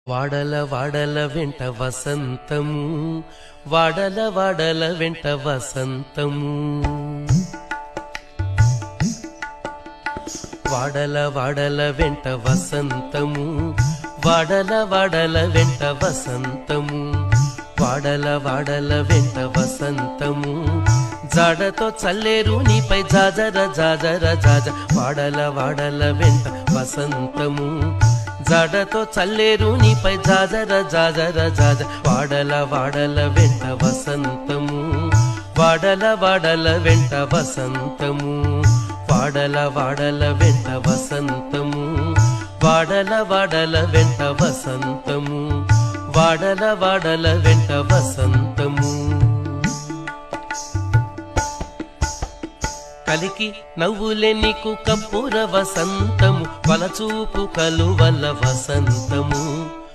వాడల వాడల వెంట వసంతము, వాడల వాడల వెంట వసంతము, వాడల వాడల వెంట వసంతము, వాడల వాడల వెంట వసంతము, వాడల వాడల వెంట వసంతము, జాడతో చల్లేరు నీపై జాజర జాజర జాజ, వాడల వాడల వెంట వసంతము, జాడతో చల్లేరు నీపై జాజర జాజర జాజ, వాడల వాడల వెంట వసంతము, వాడల వాడల వెంట వసంతము, వాడల వాడల వెంట వసంతము, వాడల వాడల వెంట వసంతము, వాడల వాడల వెంట వసంతము. కలికి నవ్వులే నీకు కప్పుర వసంతము, వలచూపు కలువల వసంతము,